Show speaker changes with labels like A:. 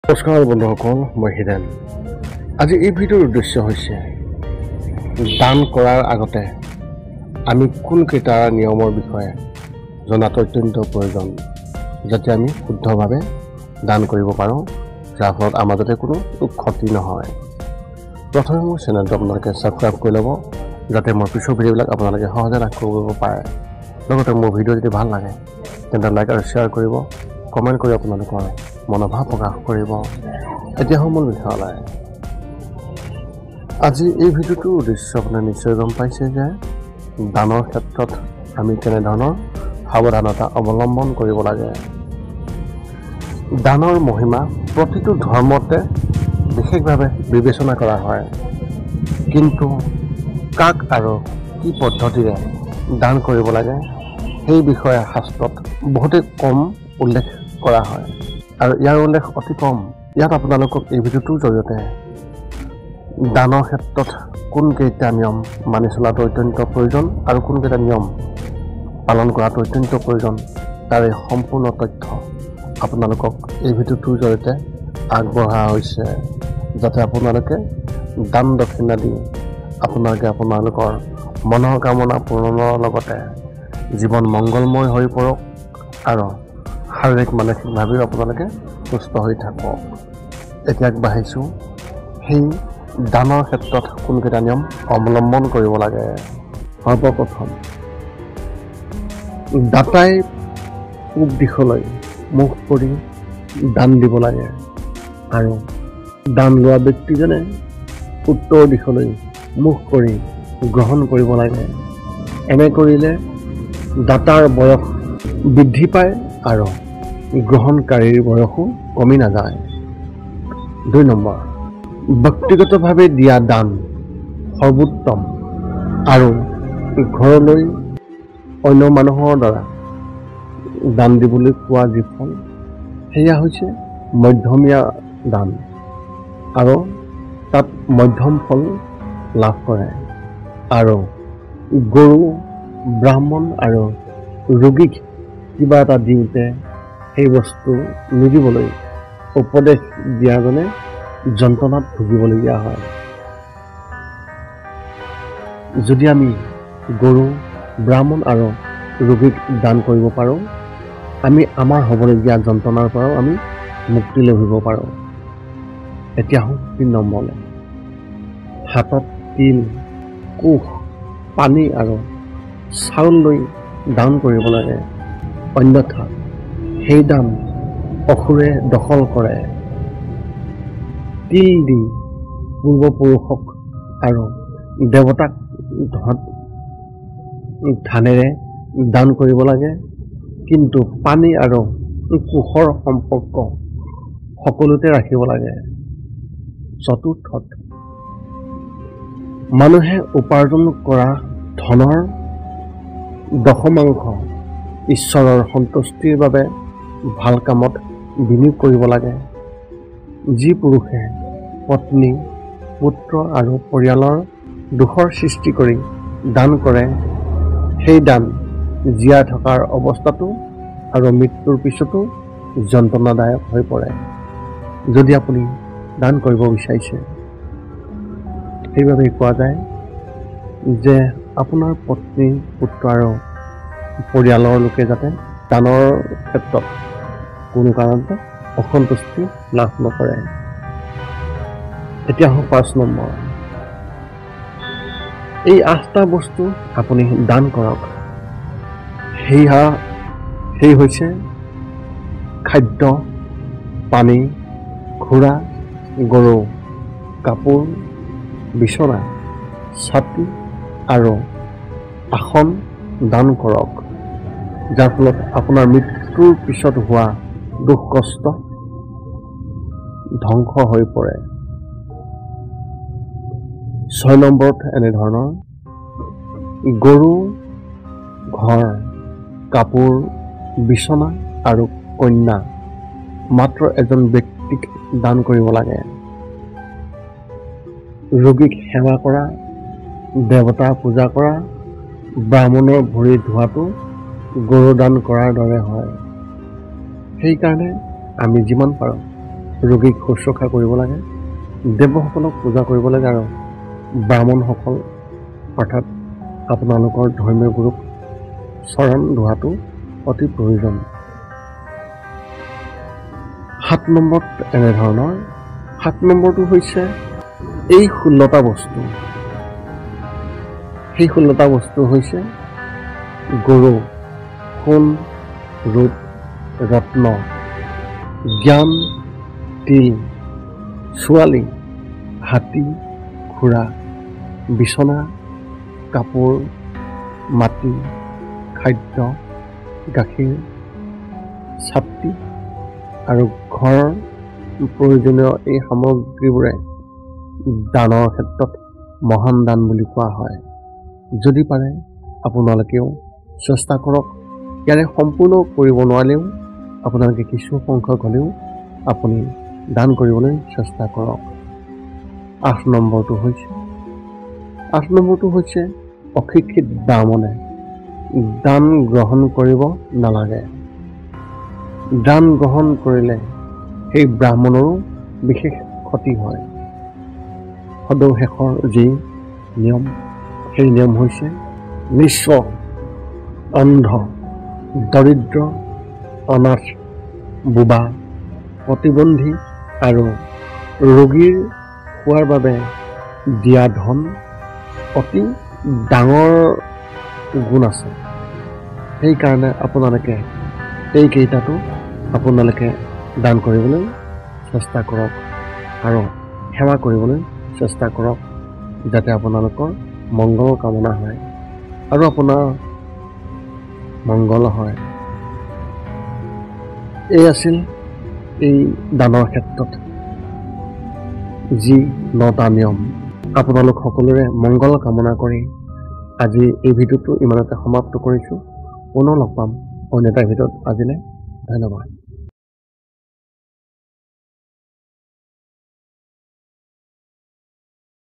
A: নমস্কাৰ বন্ধুসকল, মই হিৰেণ। আজি এই ভিডিঅ'ৰ উদ্দেশ্য হৈছে দান কৰাৰ আগতে আমি কোনকেইটা নিয়মৰ বিষয়ে জনাটো অত্যন্ত প্ৰয়োজন, যাতে আমি শুদ্ধভাৱে দান কৰিব পাৰোঁ, যাৰ ফলত আমাৰ যাতে কোনো ক্ষতি নহয়। প্ৰথমে মোৰ চেনেলটো আপোনালোকে ছাবস্ক্ৰাইব কৰি ল'ব, যাতে মোৰ পিছৰ ভিডিঅ'বিলাক আপোনালোকে সহজে লাভ কৰিব পাৰে। লগতে মোৰ ভিডিঅ' যদি ভাল লাগে তেন্তে লাইক আৰু শ্বেয়াৰ কৰিব, কমেণ্ট কৰি আপোনালোকৰ মনোভাৱ প্ৰকাশ কৰিব। এতিয়া মূল বিষয়লৈ। আজি এই ভিডিঅ'টোৰ উদ্দেশ্য আপোনাৰ নিশ্চয় গম পাইছে যে দানৰ ক্ষেত্ৰত আমি কেনেধৰণৰ সাৱধানতা অৱলম্বন কৰিব লাগে। দানৰ মহিমা প্ৰতিটো ধৰ্মতে বিশেষভাৱে বিবেচনা কৰা হয়, কিন্তু কাক আৰু কি পদ্ধতিৰে দান কৰিব লাগে সেই বিষয়ে শাস্ত্ৰত বহুতেই কম উল্লেখ কৰা হয়, আৰু ইয়াৰ উল্লেখ অতি কম। ইয়াত আপোনালোকক এই ভিডিঅ'টোৰ জৰিয়তে দানৰ ক্ষেত্ৰত কোনকেইটা নিয়ম মানি চলাটো অত্যন্ত প্ৰয়োজন আৰু কোনকেইটা নিয়ম পালন কৰাটো অত্যন্ত প্ৰয়োজন, তাৰে সম্পূৰ্ণ তথ্য আপোনালোকক এই ভিডিঅ'টোৰ জৰিয়তে আগবঢ়া হৈছে, যাতে আপোনালোকে দান দক্ষিণা দি আপোনালোকৰ মনৰ কামনা পূৰণৰ লগতে জীৱন মংগলময় হৈ পৰক আৰু শাৰীৰিক মানসিকভাৱেও আপোনালোকে সুস্থ হৈ থাকক। এতিয়া আগবাঢ়িছোঁ সেই দানৰ ক্ষেত্ৰত কোনকেইটা নিয়ম অৱলম্বন কৰিব লাগে। সৰ্বপ্ৰথম, দাতাই পূব দিশলৈ মুখ কৰি দান দিব লাগে আৰু দান লোৱা ব্যক্তিজনে উত্তৰ দিশলৈ মুখ কৰি গ্ৰহণ কৰিব লাগে। এনে কৰিলে দাতাৰ বয়স বৃদ্ধি পায় আৰু গ্ৰহণকাৰীৰ বয়সো কমি নাযায়। 2 নম্বৰ, ব্যক্তিগতভাৱে দিয়া দান সৰ্বোত্তম আৰু ঘৰলৈ অন্য মানুহৰ দ্বাৰা দান দিবলৈ পোৱা যি ফল, সেয়া হৈছে মধ্যমীয়া দান আৰু তাত মধ্যম ফল লাভ কৰে। আৰু গৰু, ব্ৰাহ্মণ আৰু ৰোগীক কিবা এটা দিওঁতে সেই বস্তু নিদিবলৈ উপদেশ দিয়াজনে যন্ত্ৰণাত ভুগিবলগীয়া হয়। যদি আমি গৰু, ব্ৰাহ্মণ আৰু ৰোগীক দান কৰিব পাৰোঁ, আমি আমাৰ হ'বলগীয়া যন্ত্ৰণাৰ পৰাও আমি মুক্তি লভিব পাৰোঁ। এতিয়া 3 নম্বৰলৈ। হাতত তিল, কুশ, পানী আৰু চাউল লৈ দান কৰিব লাগে, অন্যথা সেই দান অসুৰে দখল কৰে। তিল দি পূৰ্বপুৰুষক আৰু দেৱতাক ধানেৰে দান কৰিব লাগে, কিন্তু পানী আৰু কুশৰ সম্পৰ্ক সকলোতে ৰাখিব লাগে। চতুৰ্থত, মানুহে উপাৰ্জন কৰা ধনৰ দশমাংশ ঈশ্বৰৰ সন্তুষ্টিৰ বাবে ভাল কামত বিনিয়োগ কৰিব লাগে। যি পুৰুষে পত্নী, পুত্ৰ আৰু পৰিয়ালৰ দুখৰ সৃষ্টি কৰি দান কৰে, সেই দান জীয়াই থকাৰ অৱস্থাতো আৰু মৃত্যুৰ পিছতো যন্ত্ৰণাদায়ক হৈ পৰে। যদি আপুনি দান কৰিব বিচাৰিছে, সেইবাবে কোৱা যায় যে আপোনাৰ পত্নী, পুত্ৰ আৰু পৰিয়ালৰ লোকে যাতে দানৰ ক্ষেত্ৰত কোনো কাৰণতে অসন্তুষ্টি লাভ নকৰে। এতিয়া 5 নম্বৰ। এই 8টা বস্তু আপুনি দান কৰক। সেই হৈছে খাদ্য, পানী, ঘোঁৰা, গৰু, কাপোৰ, বিচনা, ছাতি আৰু আসন দান কৰক, যাৰ ফলত আপোনাৰ মৃত্যুৰ পিছত হোৱা দুখ কষ্ট ধ্বংস হৈ পৰে। 6 নম্বৰত এনেধৰণৰ গৰু, ঘৰ, কাপোৰ, বিচনা আৰু কন্যা মাত্ৰ এজন ব্যক্তিক দান কৰিব লাগে। ৰোগীক সেৱা কৰা, দেৱতা পূজা কৰা, ব্ৰাহ্মণৰ ভৰি ধোৱাটো গৰু দান কৰাৰ দৰে হয়। সেইকাৰণে আমি যিমান পাৰোঁ ৰোগীক শুশ্ৰূষা কৰিব লাগে, দেৱসকলক পূজা কৰিব লাগে আৰু ব্ৰাহ্মণসকল অৰ্থাৎ আপোনালোকৰ ধৰ্মীয় গুৰুক চৰণ ধোৱাটো অতি প্ৰয়োজন। 7 নম্বৰত এনেধৰণৰ 7 নম্বৰটো হৈছে এই 16টা বস্তু। সেই 16টা বস্তু হৈছে গৰু, সোণ, ৰূপ, ৰত্ন, জ্ঞান, তিল, ছোৱালী, হাতী, ঘোঁৰা, বিচনা, কাপোৰ, মাটি, খাদ্য, গাখীৰ, ছাতি আৰু ঘৰৰ প্ৰয়োজনীয় এই সামগ্ৰীবোৰে দানৰ ক্ষেত্ৰত মহান দান বুলি কোৱা হয়। যদি পাৰে আপোনালোকেও চেষ্টা কৰক। ইয়াৰে সম্পূৰ্ণ কৰিব নোৱাৰিলেও আপোনালোকে কিছু সংখ্যক হ'লেও আপুনি দান কৰিবলৈ চেষ্টা কৰক। 8 নম্বৰটো হৈছে অশিক্ষিত ব্ৰাহ্মণে দান গ্ৰহণ কৰিব নালাগে। দান গ্ৰহণ কৰিলে সেই ব্ৰাহ্মণৰো বিশেষ ক্ষতি হয়। সদৌ শেষৰ যি নিয়ম, সেই নিয়ম হৈছে নিঃস্ব, অন্ধ, দৰিদ্ৰ, অনাথ, বোবা, প্ৰতিবন্ধী আৰু ৰোগীৰ খোৱাৰ বাবে দিয়া ধন অতি ডাঙৰ গুণ আছে। সেইকাৰণে আপোনালোকে এইকেইটাটো আপোনালোকে দান কৰিবলৈ চেষ্টা কৰক আৰু সেৱা কৰিবলৈ চেষ্টা কৰক, যাতে আপোনালোকৰ মংগল কামনা হয় আৰু আপোনাৰ মংগল হয়। এই আছিল এই দানৰ ক্ষেত্ৰত যি 9টা নিয়ম। আপোনালোক সকলোৰে মংগল কামনা কৰি আজি এই ভিডিঅ'টো ইমানতে সমাপ্ত কৰিছোঁ। পুনৰ লগ পাম অন্য এটা ভিডিঅ'ত। আজিলৈ ধন্যবাদ।